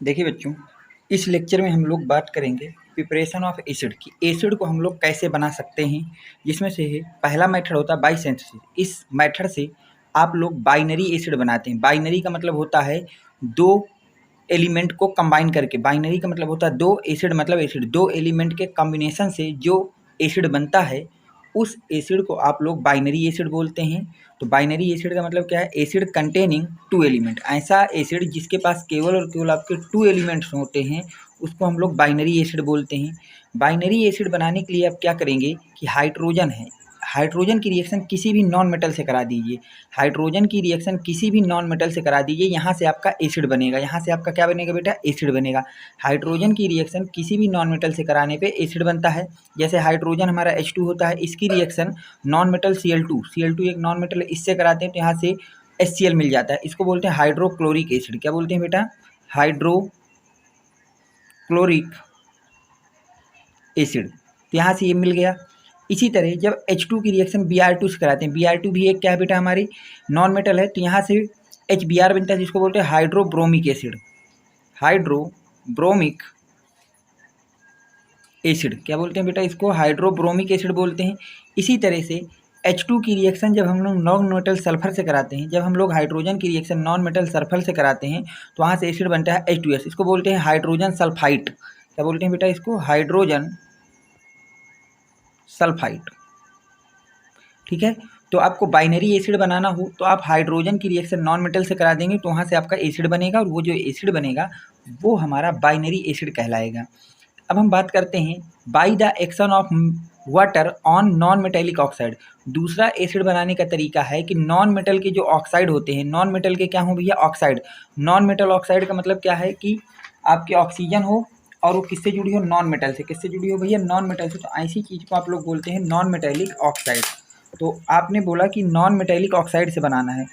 देखिए बच्चों, इस लेक्चर में हम लोग बात करेंगे प्रिपरेशन ऑफ एसिड की। एसिड को हम लोग कैसे बना सकते हैं, जिसमें से पहला मेथड होता है बाइसिंथेसिस। इस मेथड से आप लोग बाइनरी एसिड बनाते हैं। बाइनरी का मतलब होता है दो एलिमेंट को कंबाइन करके। बाइनरी का मतलब होता है दो एसिड, मतलब एसिड दो एलिमेंट के कॉम्बिनेशन से जो एसिड बनता है, उस एसिड को आप लोग बाइनरी एसिड बोलते हैं। तो बाइनरी एसिड का मतलब क्या है? Acid containing two element. ऐसा एसिड जिसके पास केवल और केवल आपके टू एलिमेंट्स होते हैं, उसको हम लोग बाइनरी एसिड बोलते हैं। बाइनरी एसिड बनाने के लिए आप क्या करेंगे कि हाइड्रोजन है, हाइड्रोजन की रिएक्शन किसी भी नॉन मेटल से करा दीजिए। हाइड्रोजन की रिएक्शन किसी भी नॉन मेटल से करा दीजिए, यहाँ से आपका एसिड बनेगा। यहाँ से आपका क्या बनेगा बेटा? एसिड बनेगा। हाइड्रोजन की रिएक्शन किसी भी नॉन मेटल से कराने पे एसिड बनता है। जैसे हाइड्रोजन हमारा H2 होता है, इसकी रिएक्शन नॉन मेटल Cl2 एक नॉन मेटल है, इससे कराते हैं तो यहाँ से HCl मिल जाता है। इसको बोलते हैं हाइड्रोक्लोरिक एसिड। क्या बोलते हैं बेटा? Hydrochloric acid. तो यहाँ से ये मिल गया। इसी तरह जब H2 की रिएक्शन Br2 से कराते हैं, Br2 भी एक क्या है बेटा? हमारी नॉन मेटल है, तो यहाँ से HBr बनता है, जिसको बोलते हैं हाइड्रोब्रोमिक एसिड। हाइड्रोब्रोमिक एसिड क्या बोलते हैं बेटा? इसको हाइड्रोब्रोमिक एसिड बोलते हैं। इसी तरह से H2 की रिएक्शन जब हम लोग नॉन मेटल सल्फर से कराते हैं, जब हम लोग हाइड्रोजन की रिएक्शन नॉन मेटल सल्फर से कराते हैं, तो वहाँ से एसिड बनता है H2S। इसको बोलते हैं हाइड्रोजन सल्फाइड। क्या बोलते हैं बेटा? इसको हाइड्रोजन सल्फाइड। ठीक है। तो आपको बाइनरी एसिड बनाना हो तो आप हाइड्रोजन की रिएक्शन नॉन मेटल से करा देंगे, तो वहाँ से आपका एसिड बनेगा, और वो जो एसिड बनेगा वो हमारा बाइनरी एसिड कहलाएगा। अब हम बात करते हैं by the action of water on non metallic oxide. दूसरा एसिड बनाने का तरीका है कि नॉन मेटल के जो ऑक्साइड होते हैं, नॉन मेटल के क्या हो भैया? ऑक्साइड। नॉन मेटल ऑक्साइड का मतलब क्या है कि आपके ऑक्सीजन हो और वो किससे जुड़ी हो? नॉन मेटल से। किससे जुड़ी हो भैया? नॉन मेटल से। तो ऐसी चीज़ को आप लोग बोलते हैं नॉन मेटेलिक ऑक्साइड। तो आपने बोला कि नॉन मेटेलिक ऑक्साइड से बनाना है,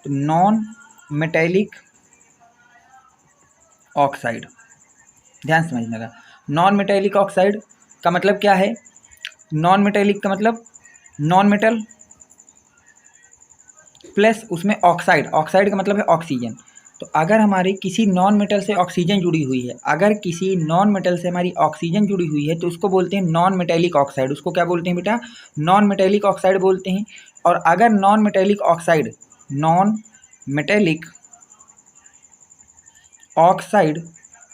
तो नॉन मेटेलिक ऑक्साइड ध्यान समझना। नॉन मेटेलिक ऑक्साइड का मतलब क्या है? नॉन मेटेलिक का मतलब नॉन मेटल प्लस उसमें ऑक्साइड। ऑक्साइड का मतलब है ऑक्सीजन। तो अगर हमारी किसी नॉन मेटल से ऑक्सीजन जुड़ी हुई है, अगर किसी नॉन मेटल से हमारी ऑक्सीजन जुड़ी हुई है, तो उसको बोलते हैं नॉन मेटेलिक ऑक्साइड। उसको क्या बोलते हैं बेटा? नॉन मेटेलिक ऑक्साइड बोलते हैं। और अगर नॉन मेटेलिक ऑक्साइड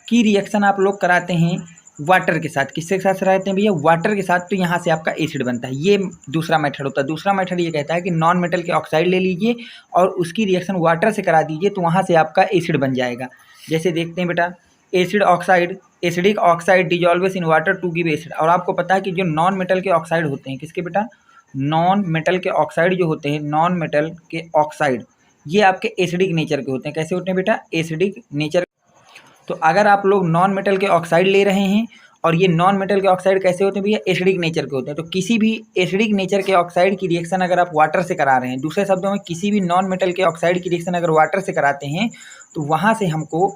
की रिएक्शन आप लोग कराते हैं वाटर के साथ, किसके साथ कराते हैं भैया? वाटर के साथ, तो यहाँ से आपका एसिड बनता है। ये दूसरा मेथड होता है। दूसरा मेथड ये कहता है कि नॉन मेटल के ऑक्साइड ले लीजिए और उसकी रिएक्शन वाटर से करा दीजिए, तो वहाँ से आपका एसिड बन जाएगा। जैसे देखते हैं बेटा, acid oxide, acidic oxide dissolves in water to give acid. और आपको पता है कि जो नॉन मेटल के ऑक्साइड होते हैं, किसके बेटा? नॉन मेटल के ऑक्साइड जो होते हैं, नॉन मेटल के ऑक्साइड, ये आपके एसिडिक नेचर के होते हैं। कैसे होते हैं बेटा? Acidic nature. तो अगर आप लोग नॉन मेटल के ऑक्साइड ले रहे हैं, और ये नॉन मेटल के ऑक्साइड कैसे होते हैं भैया? एसिडिक नेचर के होते हैं। तो किसी भी एसिडिक नेचर के ऑक्साइड की रिएक्शन अगर आप वाटर से करा रहे हैं, दूसरे शब्दों में किसी भी नॉन मेटल के ऑक्साइड की रिएक्शन अगर वाटर से कराते हैं, तो वहाँ से हमको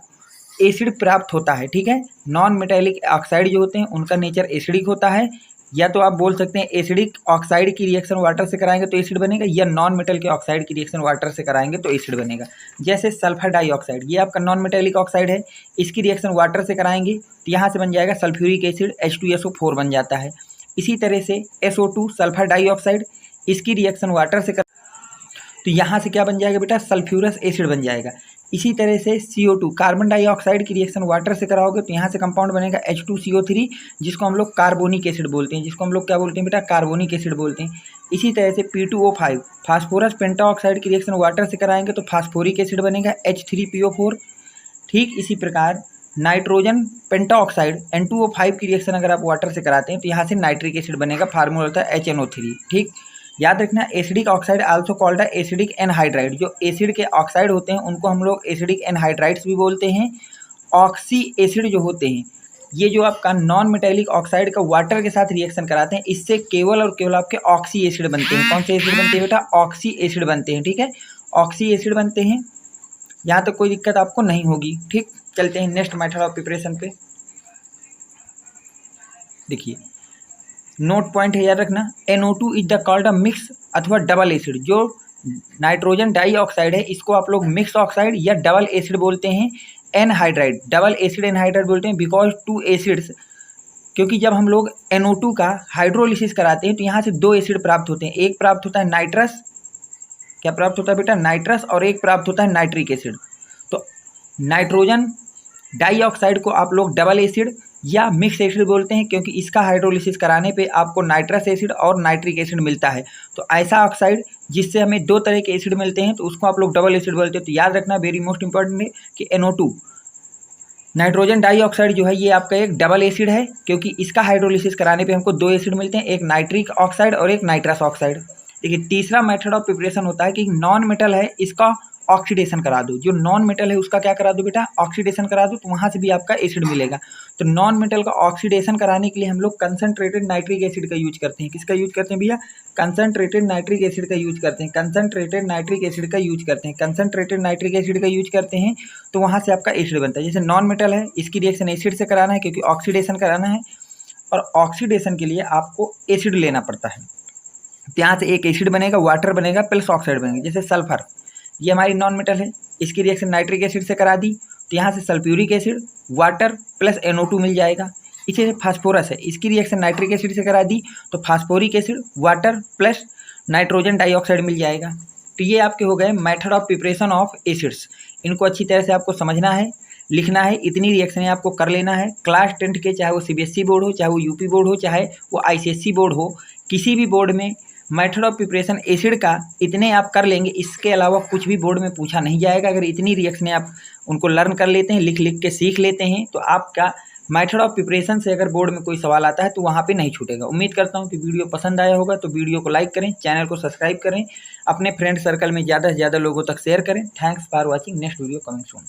एसिड प्राप्त होता है। ठीक है। नॉन मेटेलिक ऑक्साइड जो होते हैं उनका नेचर एसिडिक होता है, या तो आप बोल सकते हैं एसिडिक ऑक्साइड की रिएक्शन वाटर से कराएंगे तो एसिड बनेगा, या नॉन मेटल के ऑक्साइड की रिएक्शन वाटर से कराएंगे तो एसिड बनेगा। जैसे सल्फर डाइऑक्साइड, ये आपका नॉन मेटेलिक ऑक्साइड है, इसकी रिएक्शन वाटर से कराएंगे तो यहाँ से बन जाएगा सल्फ्यूरिक एसिड, H2SO4 बन जाता है। इसी तरह से SO2 सल्फर डाइऑक्साइड, इसकी रिएक्शन वाटर से तो यहाँ से क्या बन जाएगा बेटा? सल्फ्यूरस एसिड बन जाएगा। इसी तरह से CO2 कार्बन डाइऑक्साइड की रिएक्शन वाटर से कराओगे तो यहाँ से कंपाउंड बनेगा H2CO3, जिसको हम लोग कार्बोनिक एसिड बोलते हैं। जिसको हम लोग क्या बोलते हैं बेटा? कार्बोनिक एसिड बोलते हैं। इसी तरह से P2O5 फास्फोरस पेंटाऑक्साइड की रिएक्शन वाटर से कराएंगे तो फास्फोरिक एसिड बनेगा H3PO4। ठीक इसी प्रकार नाइट्रोजन पेंटाऑक्साइड N2O5 की रिएक्शन अगर आप वाटर से कराते हैं तो यहाँ से नाइट्रिक एसिड बनेगा, फार्मूला होता है HNO3। ठीक, याद रखना, acidic oxide also called acidic anhydride. जो एसिड के ऑक्साइड होते हैं उनको हम लोग एसिडिक एनहाइड्राइड्स भी बोलते हैं। ऑक्सी एसिड जो होते हैं, ये जो आपका नॉन मेटेलिक ऑक्साइड का वाटर के साथ रिएक्शन कराते हैं, इससे केवल और केवल आपके ऑक्सी एसिड बनते हैं। कौन से एसिड बनते हैं बेटा? ऑक्सी एसिड बनते हैं। ठीक है, ऑक्सी एसिड बनते हैं। यहाँ तक कोई दिक्कत आपको नहीं होगी। ठीक, चलते हैं नेक्स्ट मेथड ऑफ प्रिपरेशन पे। देखिए, नोट पॉइंट है, याद रखना, NO2 is the called a mix अथवा डबल एसिड। जो नाइट्रोजन डाइऑक्साइड है इसको आप लोग मिक्स ऑक्साइड या डबल एसिड बोलते हैं। एनहाइड्राइड, डबल एसिड एनहाइड्राइड बोलते हैं बिकॉज टू एसिड्स, क्योंकि जब हम लोग NO2 का हाइड्रोलिसिस कराते हैं तो यहाँ से 2 एसिड प्राप्त होते हैं। एक प्राप्त होता है नाइट्रस, क्या प्राप्त होता है बेटा, नाइट्रस, और एक प्राप्त होता है नाइट्रिक एसिड। तो नाइट्रोजन डाइऑक्साइड को आप लोग डबल एसिड या मिक्स एसिड बोलते हैं, क्योंकि इसका हाइड्रोलिसिस कराने पे आपको नाइट्रस एसिड और नाइट्रिक एसिड मिलता है। तो ऐसा ऑक्साइड जिससे हमें 2 तरह के एसिड मिलते हैं तो उसको आप लोग डबल एसिड बोलते हैं। तो याद रखना, वेरी मोस्ट इंपॉर्टेंट है कि NO2 नाइट्रोजन डाइऑक्साइड जो है ये आपका एक डबल एसिड है, क्योंकि इसका हाइड्रोलिसिस कराने पे हमको 2 एसिड मिलते हैं, एक नाइट्रिक ऑक्साइड और एक नाइट्रस ऑक्साइड। देखिए तीसरा मेथड ऑफ प्रिपरेशन होता है कि नॉन मेटल है इसका ऑक्सीडेशन करा दो। जो नॉन मेटल है उसका क्या करा दो बेटा, ऑक्सीडेशन करा दो, तो वहाँ से भी आपका एसिड मिलेगा। तो नॉन मेटल का ऑक्सीडेशन कराने के लिए हम लोग कंसनट्रेटेड नाइट्रिक एसिड का यूज करते हैं। किसका यूज करते हैं भैया, कंसनट्रेटेड नाइट्रिक एसिड का यूज करते हैं, कंसनट्रेटेड नाइट्रिक एसिड का यूज करते हैं, कंसनट्रेटेड नाइट्रिक एसिड का यूज करते हैं। तो वहाँ से आपका एसिड बनता है। जैसे नॉन मेटल है इसकी रिएक्शन एसिड से कराना है क्योंकि ऑक्सीडेशन कराना है, और ऑक्सीडेशन के लिए आपको एसिड लेना पड़ता है। यहाँ से एक एसिड बनेगा, वाटर बनेगा प्लस ऑक्साइड बनेगा। जैसे सल्फर, ये हमारी नॉन मेटल है, इसकी रिएक्शन नाइट्रिक एसिड से करा दी तो यहाँ से sulphuric acid, water plus NO2 मिल जाएगा। इसी से फास्फोरस है, इसकी रिएक्शन नाइट्रिक एसिड से करा दी तो phosphoric acid, water plus nitrogen dioxide मिल जाएगा। तो ये आपके हो गए method of preparation of acids. इनको अच्छी तरह से आपको समझना है, लिखना है, इतनी रिएक्शनें आपको कर लेना है। क्लास 10 के, चाहे वो CBSE बोर्ड हो, चाहे वो UP बोर्ड हो, चाहे वो ICSE बोर्ड हो, किसी भी बोर्ड में मेथड ऑफ प्रिपरेशन एसिड का इतने आप कर लेंगे, इसके अलावा कुछ भी बोर्ड में पूछा नहीं जाएगा। अगर इतनी रिएक्शनें आप उनको लर्न कर लेते हैं, लिख लिख के सीख लेते हैं, तो आपका मेथड ऑफ प्रिपरेशन से अगर बोर्ड में कोई सवाल आता है तो वहाँ पे नहीं छूटेगा। उम्मीद करता हूँ कि वीडियो पसंद आया होगा, तो वीडियो को लाइक करें, चैनल को सब्सक्राइब करें, अपने फ्रेंड सर्कल में ज़्यादा से ज़्यादा लोगों तक शेयर करें। Thanks for watching, next video coming soon.